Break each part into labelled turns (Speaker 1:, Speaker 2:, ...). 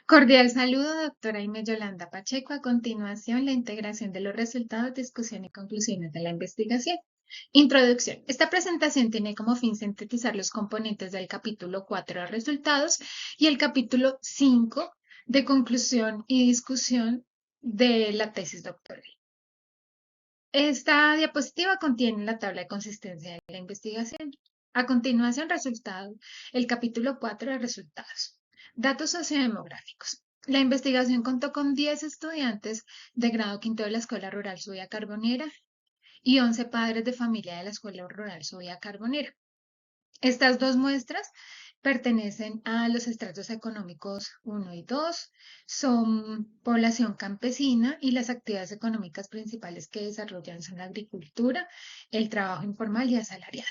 Speaker 1: Cordial saludo, doctora Inés Yolanda Pacheco. A continuación, la integración de los resultados, discusión y conclusiones de la investigación. Introducción. Esta presentación tiene como fin sintetizar los componentes del capítulo 4 de resultados y el capítulo 5 de conclusión y discusión de la tesis doctoral. Esta diapositiva contiene la tabla de consistencia de la investigación. A continuación, el capítulo 4 de resultados. Datos sociodemográficos. La investigación contó con 10 estudiantes de grado quinto de la Escuela Rural Subia Carbonera y 11 padres de familia de la Escuela Rural Subia Carbonera. Estas dos muestras pertenecen a los estratos económicos 1 y 2, son población campesina y las actividades económicas principales que desarrollan son la agricultura, el trabajo informal y asalariado.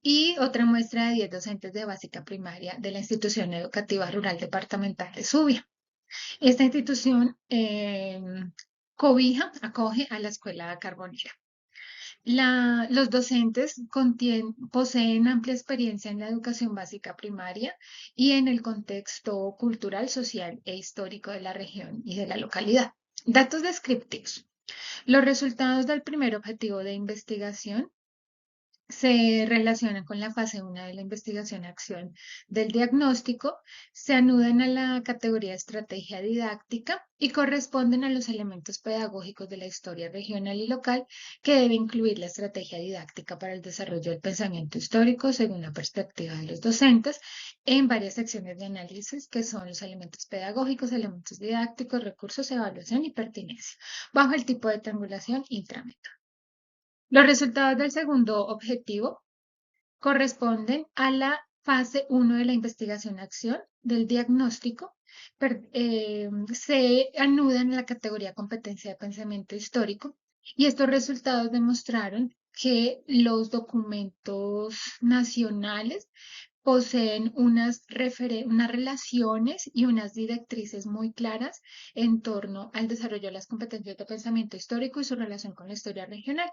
Speaker 1: Y otra muestra de 10 docentes de básica primaria de la institución educativa rural departamental de Subia. Esta institución acoge a la escuela carbonera. Los docentes poseen amplia experiencia en la educación básica primaria y en el contexto cultural, social e histórico de la región y de la localidad. Datos descriptivos. Los resultados del primer objetivo de investigación se relacionan con la fase 1 de la investigación-acción del diagnóstico, se anudan a la categoría de estrategia didáctica y corresponden a los elementos pedagógicos de la historia regional y local que debe incluir la estrategia didáctica para el desarrollo del pensamiento histórico según la perspectiva de los docentes en varias secciones de análisis que son los elementos pedagógicos, elementos didácticos, recursos, evaluación y pertinencia, bajo el tipo de triangulación intramétodo. Los resultados del segundo objetivo corresponden a la fase 1 de la investigación-acción del diagnóstico. Se anudan en la categoría competencia de pensamiento histórico y estos resultados demostraron que los documentos nacionales poseen unas relaciones y unas directrices muy claras en torno al desarrollo de las competencias de pensamiento histórico y su relación con la historia regional,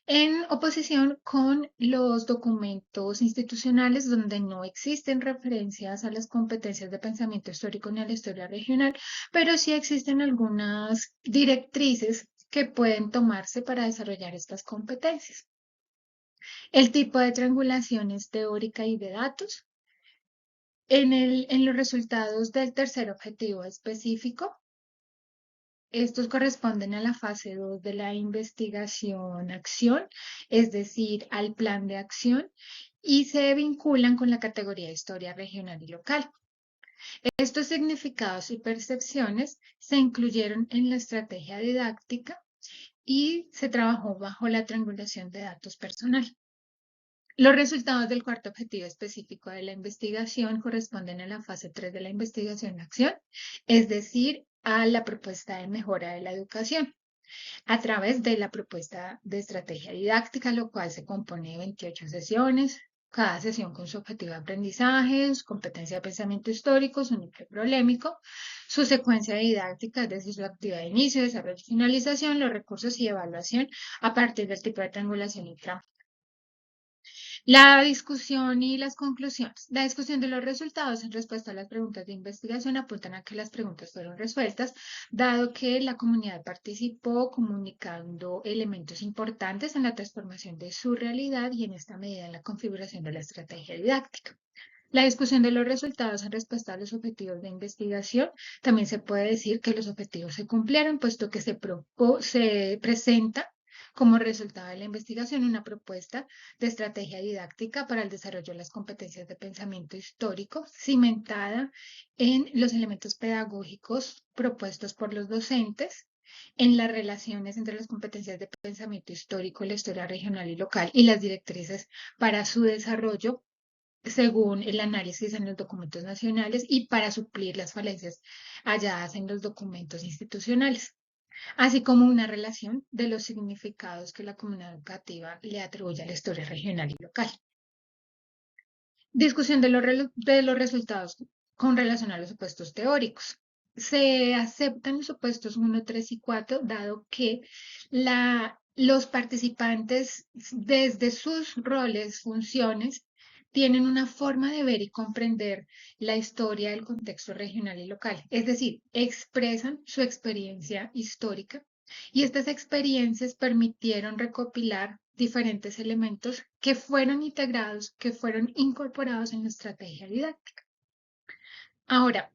Speaker 1: en oposición con los documentos institucionales donde no existen referencias a las competencias de pensamiento histórico ni a la historia regional, pero sí existen algunas directrices que pueden tomarse para desarrollar estas competencias. El tipo de triangulación es teórica y de datos. En los resultados del tercer objetivo específico, estos corresponden a la fase 2 de la investigación-acción, es decir, al plan de acción, y se vinculan con la categoría de historia regional y local. Estos significados y percepciones se incluyeron en la estrategia didáctica y se trabajó bajo la triangulación de datos personal. Los resultados del cuarto objetivo específico de la investigación corresponden a la fase 3 de la investigación-acción, es decir, a la propuesta de mejora de la educación a través de la propuesta de estrategia didáctica, lo cual se compone de 28 sesiones, cada sesión con su objetivo de aprendizaje, su competencia de pensamiento histórico, su núcleo problemático, su secuencia didáctica, desde su actividad de inicio, desarrollo y finalización, los recursos y evaluación a partir del tipo de triangulación y trabajo. La discusión y las conclusiones. La discusión de los resultados en respuesta a las preguntas de investigación apuntan a que las preguntas fueron resueltas, dado que la comunidad participó comunicando elementos importantes en la transformación de su realidad y en esta medida en la configuración de la estrategia didáctica. La discusión de los resultados en respuesta a los objetivos de investigación, también se puede decir que los objetivos se cumplieron, puesto que se presenta como resultado de la investigación una propuesta de estrategia didáctica para el desarrollo de las competencias de pensamiento histórico, cimentada en los elementos pedagógicos propuestos por los docentes, en las relaciones entre las competencias de pensamiento histórico, la historia regional y local y las directrices para su desarrollo según el análisis en los documentos nacionales y para suplir las falencias halladas en los documentos institucionales, así como una relación de los significados que la comunidad educativa le atribuye a la historia regional y local. Discusión de los resultados con relación a los supuestos teóricos. Se aceptan los supuestos 1, 3 y 4, dado que los participantes, desde sus roles, funciones, tienen una forma de ver y comprender la historia del contexto regional y local, es decir, expresan su experiencia histórica y estas experiencias permitieron recopilar diferentes elementos que fueron integrados, que fueron incorporados en la estrategia didáctica. Ahora,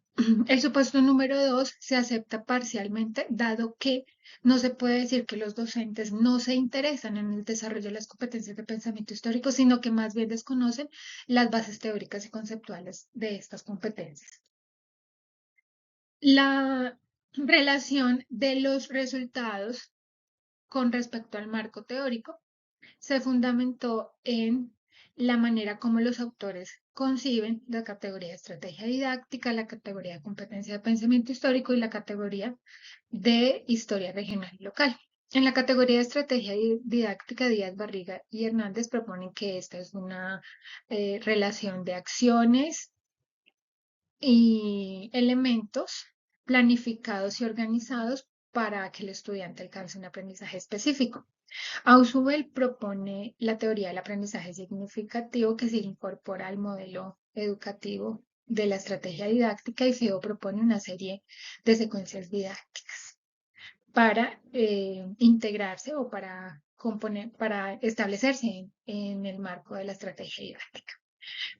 Speaker 1: el supuesto número 2 se acepta parcialmente, dado que no se puede decir que los docentes no se interesan en el desarrollo de las competencias de pensamiento histórico, sino que más bien desconocen las bases teóricas y conceptuales de estas competencias. La relación de los resultados con respecto al marco teórico se fundamentó en la manera como los autores conciben la categoría de estrategia didáctica, la categoría de competencia de pensamiento histórico y la categoría de historia regional y local. En la categoría de estrategia didáctica, Díaz, Barriga y Hernández proponen que esta es una relación de acciones y elementos planificados y organizados para que el estudiante alcance un aprendizaje específico. Ausubel propone la teoría del aprendizaje significativo que se incorpora al modelo educativo de la estrategia didáctica y Feo propone una serie de secuencias didácticas para integrarse o para establecerse en el marco de la estrategia didáctica.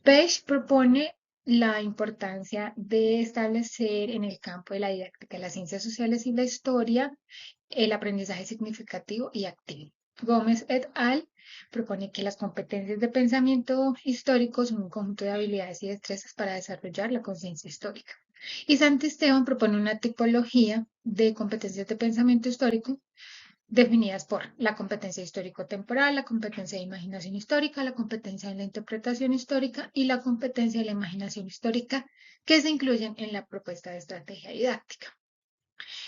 Speaker 1: Page propone la importancia de establecer en el campo de la didáctica, las ciencias sociales y la historia, el aprendizaje significativo y activo. Gómez et al. propone que las competencias de pensamiento histórico son un conjunto de habilidades y destrezas para desarrollar la conciencia histórica. Y Santisteban propone una tipología de competencias de pensamiento histórico definidas por la competencia histórico-temporal, la competencia de imaginación histórica, la competencia de la interpretación histórica y la competencia de la imaginación histórica que se incluyen en la propuesta de estrategia didáctica.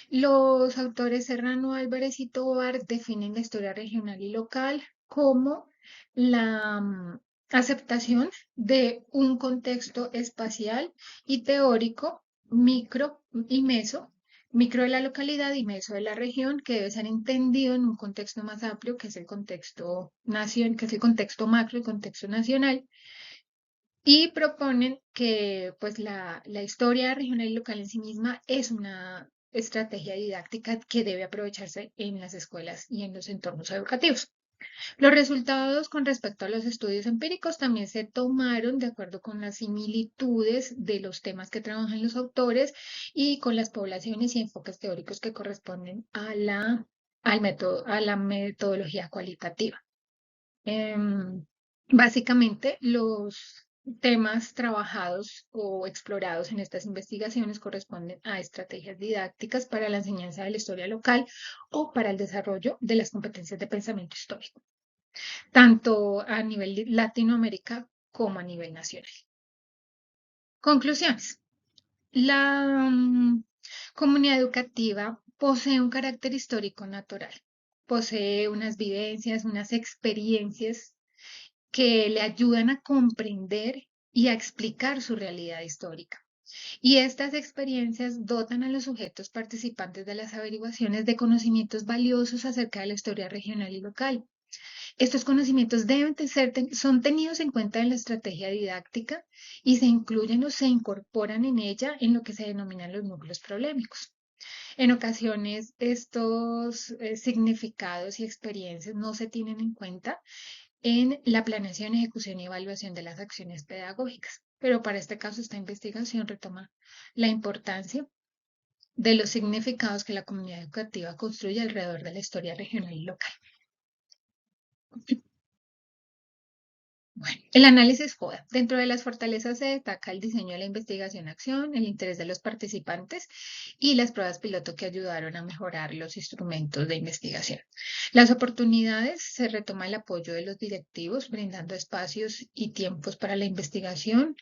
Speaker 1: Los autores Serrano, Álvarez y Tovar definen la historia regional y local como la aceptación de un contexto espacial y teórico, micro y meso, micro de la localidad y meso de la región, que debe ser entendido en un contexto más amplio, que es el contexto que es el contexto macro, el contexto nacional, y proponen que pues la historia regional y local en sí misma es una estrategia didáctica que debe aprovecharse en las escuelas y en los entornos educativos. Los resultados con respecto a los estudios empíricos también se tomaron de acuerdo con las similitudes de los temas que trabajan los autores y con las poblaciones y enfoques teóricos que corresponden a la metodología cualitativa. Básicamente, los temas trabajados o explorados en estas investigaciones corresponden a estrategias didácticas para la enseñanza de la historia local o para el desarrollo de las competencias de pensamiento histórico, tanto a nivel Latinoamérica como a nivel nacional. Conclusiones. La comunidad educativa posee un carácter histórico natural, posee unas vivencias, unas experiencias que le ayudan a comprender y a explicar su realidad histórica. Y estas experiencias dotan a los sujetos participantes de las averiguaciones de conocimientos valiosos acerca de la historia regional y local. Estos conocimientos son tenidos en cuenta en la estrategia didáctica y se incluyen o se incorporan en ella en lo que se denominan los núcleos problemáticos. En ocasiones, estos significados y experiencias no se tienen en cuenta en la planeación, ejecución y evaluación de las acciones pedagógicas. Pero para este caso, esta investigación retoma la importancia de los significados que la comunidad educativa construye alrededor de la historia regional y local. Bueno, el análisis FODA. Dentro de las fortalezas se destaca el diseño de la investigación-acción, el interés de los participantes y las pruebas piloto que ayudaron a mejorar los instrumentos de investigación. Las oportunidades se retoma el apoyo de los directivos, brindando espacios y tiempos para la investigación,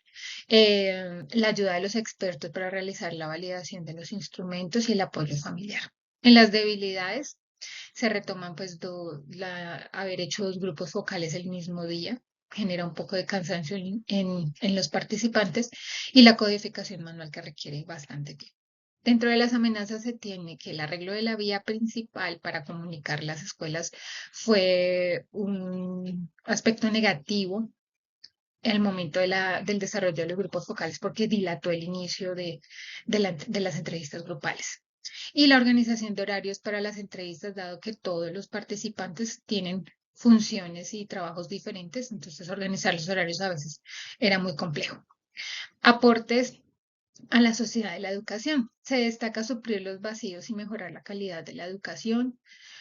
Speaker 1: la ayuda de los expertos para realizar la validación de los instrumentos y el apoyo familiar. En las debilidades se retoman pues haber hecho 2 grupos focales el mismo día, genera un poco de cansancio en los participantes y la codificación manual que requiere bastante tiempo. Dentro de las amenazas se tiene que el arreglo de la vía principal para comunicar las escuelas fue un aspecto negativo el momento del desarrollo de los grupos focales porque dilató el inicio de las entrevistas grupales. Y la organización de horarios para las entrevistas, dado que todos los participantes tienen funciones y trabajos diferentes, entonces organizar los horarios a veces era muy complejo. Aportes a la sociedad de la educación. Se destaca suplir los vacíos y mejorar la calidad de la educación,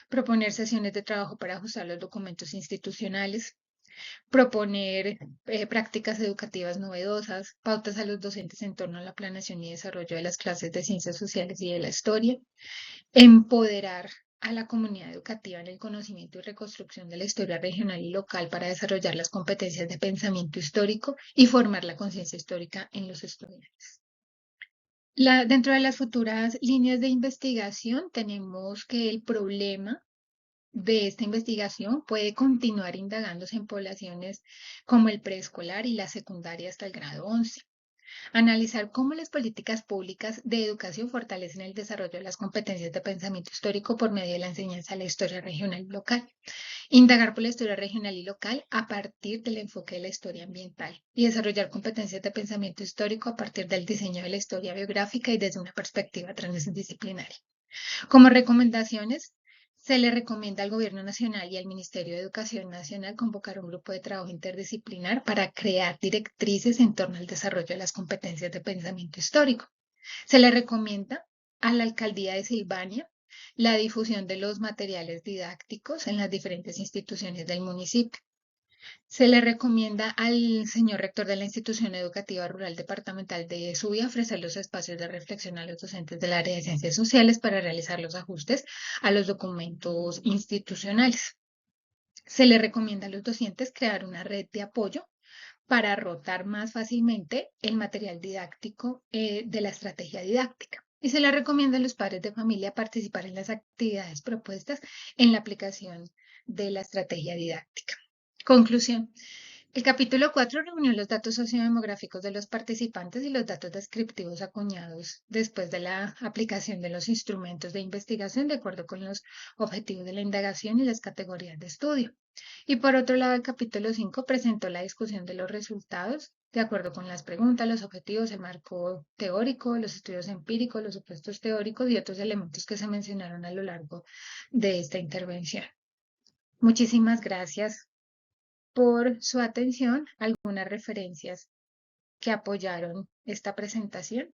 Speaker 1: proponer sesiones de trabajo para ajustar los documentos institucionales, proponer prácticas educativas novedosas, pautas a los docentes en torno a la planeación y desarrollo de las clases de ciencias sociales y de la historia, empoderar a la comunidad educativa en el conocimiento y reconstrucción de la historia regional y local para desarrollar las competencias de pensamiento histórico y formar la conciencia histórica en los estudiantes. Dentro de las futuras líneas de investigación tenemos que el problema de esta investigación puede continuar indagándose en poblaciones como el preescolar y la secundaria hasta el grado 11. Analizar cómo las políticas públicas de educación fortalecen el desarrollo de las competencias de pensamiento histórico por medio de la enseñanza de la historia regional y local. Indagar por la historia regional y local a partir del enfoque de la historia ambiental y desarrollar competencias de pensamiento histórico a partir del diseño de la historia biográfica y desde una perspectiva transdisciplinaria. Como recomendaciones, se le recomienda al Gobierno Nacional y al Ministerio de Educación Nacional convocar un grupo de trabajo interdisciplinar para crear directrices en torno al desarrollo de las competencias de pensamiento histórico. Se le recomienda a la Alcaldía de Silvania la difusión de los materiales didácticos en las diferentes instituciones del municipio. Se le recomienda al señor rector de la Institución Educativa Rural Departamental de Zulia ofrecer los espacios de reflexión a los docentes del área de ciencias sociales para realizar los ajustes a los documentos institucionales. Se le recomienda a los docentes crear una red de apoyo para rotar más fácilmente el material didáctico de la estrategia didáctica. Y se le recomienda a los padres de familia participar en las actividades propuestas en la aplicación de la estrategia didáctica. Conclusión. El capítulo 4 reunió los datos sociodemográficos de los participantes y los datos descriptivos acuñados después de la aplicación de los instrumentos de investigación de acuerdo con los objetivos de la indagación y las categorías de estudio. Y por otro lado, el capítulo 5 presentó la discusión de los resultados de acuerdo con las preguntas, los objetivos, el marco teórico, los estudios empíricos, los supuestos teóricos y otros elementos que se mencionaron a lo largo de esta intervención. Muchísimas gracias por su atención. Algunas referencias que apoyaron esta presentación.